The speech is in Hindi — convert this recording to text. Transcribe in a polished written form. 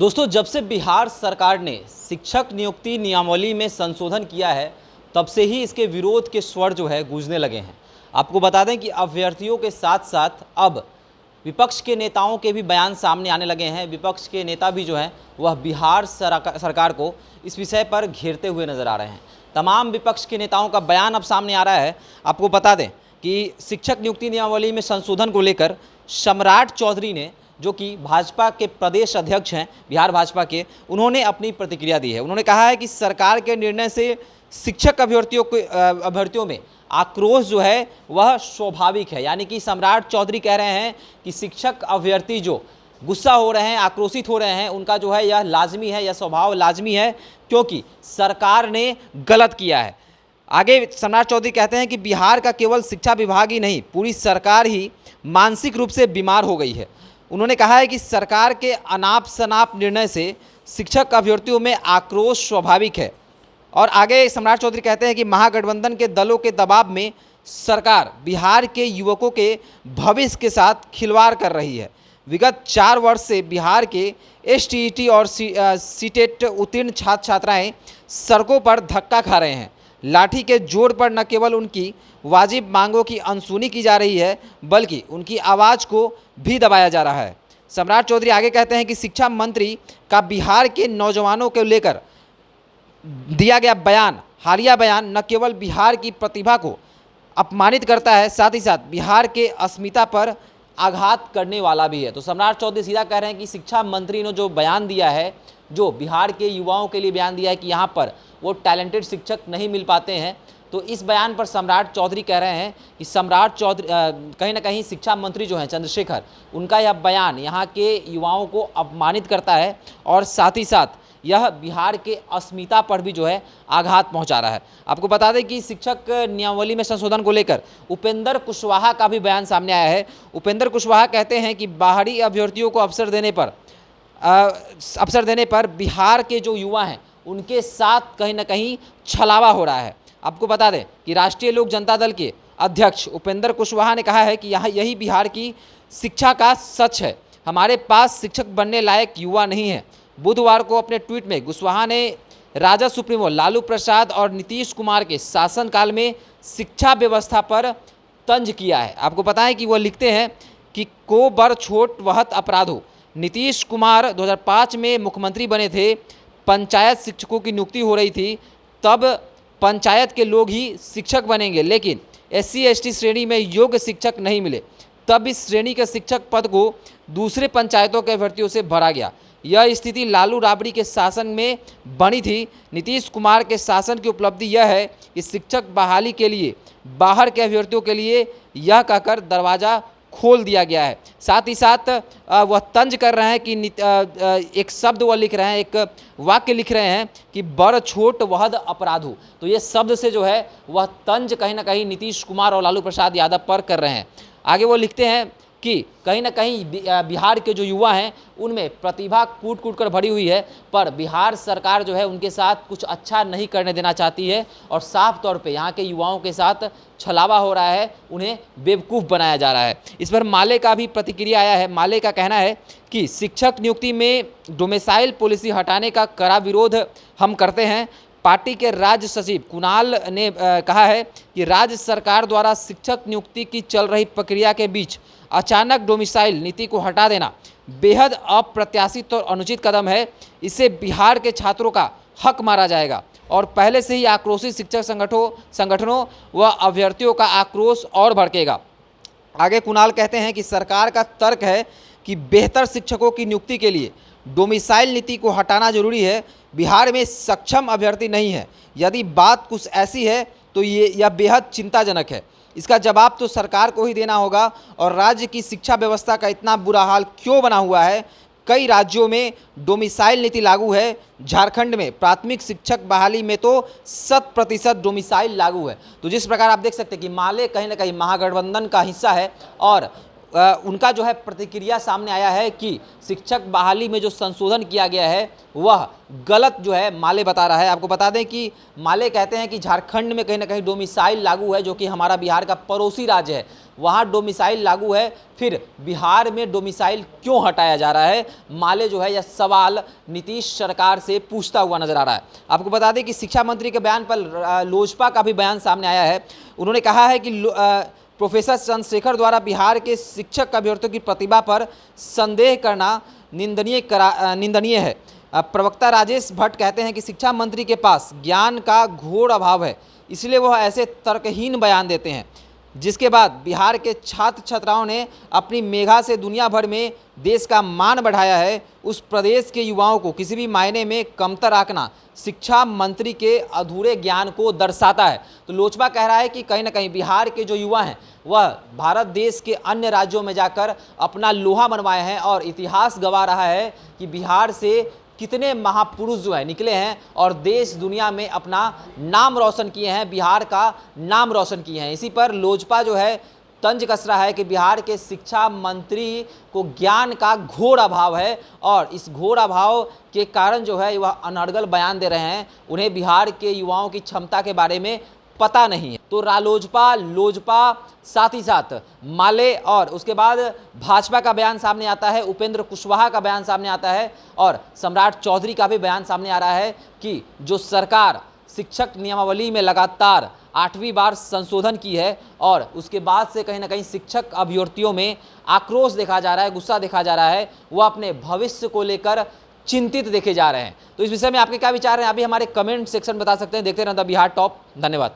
दोस्तों, जब से बिहार सरकार ने शिक्षक नियुक्ति नियमावली में संशोधन किया है, तब से ही इसके विरोध के स्वर जो है गूंजने लगे हैं। आपको बता दें कि अभ्यर्थियों के साथ साथ अब विपक्ष के नेताओं के भी बयान सामने आने लगे हैं। विपक्ष के नेता भी जो हैं वह बिहार सरकार को इस विषय पर घेरते हुए नजर आ रहे हैं। तमाम विपक्ष के नेताओं का बयान अब सामने आ रहा है। आपको बता दें कि शिक्षक नियुक्ति नियमावली में संशोधन को लेकर सम्राट चौधरी ने, जो कि भाजपा के प्रदेश अध्यक्ष हैं बिहार भाजपा के, उन्होंने अपनी प्रतिक्रिया दी है। उन्होंने कहा है कि सरकार के निर्णय से शिक्षक अभ्यर्थियों में आक्रोश जो है वह स्वाभाविक है। यानी कि सम्राट चौधरी कह रहे हैं कि शिक्षक अभ्यर्थी जो गुस्सा हो रहे हैं, आक्रोशित हो रहे हैं, उनका जो है यह लाजमी है, यह स्वभाव लाजमी है, क्योंकि सरकार ने गलत किया है। आगे सम्राट चौधरी कहते हैं कि बिहार का केवल शिक्षा विभाग ही नहीं, पूरी सरकार ही मानसिक रूप से बीमार हो गई है। उन्होंने कहा है कि सरकार के अनाप शनाप निर्णय से शिक्षक अभ्यर्थियों में आक्रोश स्वाभाविक है। और आगे सम्राट चौधरी कहते हैं कि महागठबंधन के दलों के दबाव में सरकार बिहार के युवकों के भविष्य के साथ खिलवाड़ कर रही है। विगत 4 वर्ष से बिहार के एसटीईटी और सीटेट उत्तीर्ण छात्र छात्राएं सड़कों पर धक्का खा रहे हैं। लाठी के जोर पर न केवल उनकी वाजिब मांगों की अनसुनी की जा रही है, बल्कि उनकी आवाज़ को भी दबाया जा रहा है। सम्राट चौधरी आगे कहते हैं कि शिक्षा मंत्री का बिहार के नौजवानों को लेकर दिया गया बयान, हालिया बयान, न केवल बिहार की प्रतिभा को अपमानित करता है, साथ ही साथ बिहार के अस्मिता पर आघात करने वाला भी है। तो सम्राट चौधरी सीधा कह रहे हैं कि शिक्षा मंत्री ने जो बयान दिया है, जो बिहार के युवाओं के लिए बयान दिया है कि यहाँ पर वो टैलेंटेड शिक्षक नहीं मिल पाते हैं, तो इस बयान पर सम्राट चौधरी कह रहे हैं कि सम्राट चौधरी कहीं ना कहीं शिक्षा मंत्री जो हैं चंद्रशेखर, उनका यह बयान यहाँ के युवाओं को अपमानित करता है और साथ ही साथ यह बिहार के अस्मिता पर भी जो है आघात पहुंचा रहा है। आपको बता दें कि शिक्षक नियमावली में संशोधन को लेकर उपेंद्र कुशवाहा का भी बयान सामने आया है। उपेंद्र कुशवाहा कहते हैं कि बाहरी अभ्यर्थियों को अवसर देने पर बिहार के जो युवा हैं उनके साथ कहीं ना कहीं छलावा हो रहा है। आपको बता दें कि राष्ट्रीय लोक जनता दल के अध्यक्ष उपेंद्र कुशवाहा ने कहा है कि यही बिहार की शिक्षा का सच है। हमारे पास शिक्षक बनने लायक युवा नहीं है। बुधवार को अपने ट्वीट में कुशवाहा ने राजद सुप्रीमो लालू प्रसाद और नीतीश कुमार के शासनकाल में शिक्षा व्यवस्था पर तंज किया है। आपको बताएं कि वो लिखते हैं कि को बर छोट वहत अपराध हो। नीतीश कुमार 2005 में मुख्यमंत्री बने थे, पंचायत शिक्षकों की नियुक्ति हो रही थी, तब पंचायत के लोग ही शिक्षक बनेंगे, लेकिन SC ST श्रेणी में योग्य शिक्षक नहीं मिले, तब इस श्रेणी के शिक्षक पद को दूसरे पंचायतों के अभ्यर्थियों से भरा गया। यह स्थिति लालू राबड़ी के शासन में बनी थी। नीतीश कुमार के शासन की उपलब्धि यह है कि शिक्षक बहाली के लिए बाहर के अभ्यर्थियों के लिए यह कहकर दरवाज़ा खोल दिया गया है। साथ ही साथ वह तंज कर रहे हैं कि एक शब्द वह लिख रहे हैं, एक वाक्य लिख रहे हैं कि बड़ छोट वहद अपराध हो। तो ये शब्द से जो है वह तंज कहीं ना कहीं नीतीश कुमार और लालू प्रसाद यादव पर कर रहे हैं। आगे वो लिखते हैं कि कहीं ना कहीं बिहार के जो युवा हैं उनमें प्रतिभा कूट कूट कर भरी हुई है, पर बिहार सरकार जो है उनके साथ कुछ अच्छा नहीं करने देना चाहती है और साफ तौर पे यहाँ के युवाओं के साथ छलावा हो रहा है, उन्हें बेवकूफ़ बनाया जा रहा है। इस पर माले का भी प्रतिक्रिया आया है। माले का कहना है कि शिक्षक नियुक्ति में डोमिसाइल पॉलिसी हटाने का कड़ा विरोध हम करते हैं। पार्टी के राज्य सचिव कुणाल ने कहा है कि राज्य सरकार द्वारा शिक्षक नियुक्ति की चल रही प्रक्रिया के बीच अचानक डोमिसाइल नीति को हटा देना बेहद अप्रत्याशित और अनुचित कदम है। इससे बिहार के छात्रों का हक मारा जाएगा और पहले से ही आक्रोशित शिक्षक संगठनों व अभ्यर्थियों का आक्रोश और भड़केगा। आगे कुणाल कहते हैं कि सरकार का तर्क है कि बेहतर शिक्षकों की नियुक्ति के लिए डोमिसाइल नीति को हटाना जरूरी है। बिहार में सक्षम अभ्यर्थी नहीं है। यदि बात कुछ ऐसी है तो यह बेहद चिंताजनक है। इसका जवाब तो सरकार को ही देना होगा। और राज्य की शिक्षा व्यवस्था का इतना बुरा हाल क्यों बना हुआ है? कई राज्यों में डोमिसाइल नीति लागू है। झारखंड में प्राथमिक शिक्षक बहाली में तो 100% डोमिसाइल लागू है। तो जिस प्रकार आप देख सकते हैं कि माले कहीं ना कहीं महागठबंधन का हिस्सा है और उनका जो है प्रतिक्रिया सामने आया है कि शिक्षक बहाली में जो संशोधन किया गया है वह गलत जो है माले बता रहा है। आपको बता दें कि माले कहते हैं कि झारखंड में कहीं ना कहीं डोमिसाइल लागू है, जो कि हमारा बिहार का पड़ोसी राज्य है, वहाँ डोमिसाइल लागू है, फिर बिहार में डोमिसाइल क्यों हटाया जा रहा है। माले जो है यह सवाल नीतीश सरकार से पूछता हुआ नजर आ रहा है। आपको बता दें कि शिक्षा मंत्री के बयान पर लोजपा का भी बयान सामने आया है। उन्होंने कहा है कि प्रोफेसर चंद्रशेखर द्वारा बिहार के शिक्षक अभ्यर्थियों की प्रतिभा पर संदेह करना निंदनीय है। प्रवक्ता राजेश भट्ट कहते हैं कि शिक्षा मंत्री के पास ज्ञान का घोर अभाव है, इसलिए वह ऐसे तर्कहीन बयान देते हैं। जिसके बाद बिहार के छात्र छात्राओं ने अपनी मेधा से दुनिया भर में देश का मान बढ़ाया है, उस प्रदेश के युवाओं को किसी भी मायने में कमतर आंकना शिक्षा मंत्री के अधूरे ज्ञान को दर्शाता है। तो लोजपा कह रहा है कि कहीं ना कहीं बिहार के जो युवा हैं वह भारत देश के अन्य राज्यों में जाकर अपना लोहा मनवाए हैं, और इतिहास गवा रहा है कि बिहार से कितने महापुरुष जो है निकले हैं और देश दुनिया में अपना नाम रोशन किए हैं, बिहार का नाम रोशन किए हैं। इसी पर लोजपा जो है तंज कस रहा है कि बिहार के शिक्षा मंत्री को ज्ञान का घोर अभाव है, और इस घोर अभाव के कारण जो है वह अनर्गल बयान दे रहे हैं। उन्हें बिहार के युवाओं की क्षमता के बारे में पता नहीं है। तो रालोजपा, लोजपा, साथ ही साथ माले और उसके बाद भाजपा का बयान सामने आता है, उपेंद्र कुशवाहा का बयान सामने आता है, और सम्राट चौधरी का भी बयान सामने आ रहा है कि जो सरकार शिक्षक नियमावली में लगातार 8वीं बार संशोधन की है, और उसके बाद से कहीं ना कहीं शिक्षक अभ्यर्थियों में आक्रोश देखा जा रहा है, गुस्सा देखा जा रहा है, वह अपने भविष्य को लेकर चिंतित देखे जा रहे हैं। तो इस विषय में आपके क्या विचार हैं, अभी हमारे कमेंट सेक्शन बता सकते हैं। देखते रहना द बिहार टॉप। धन्यवाद।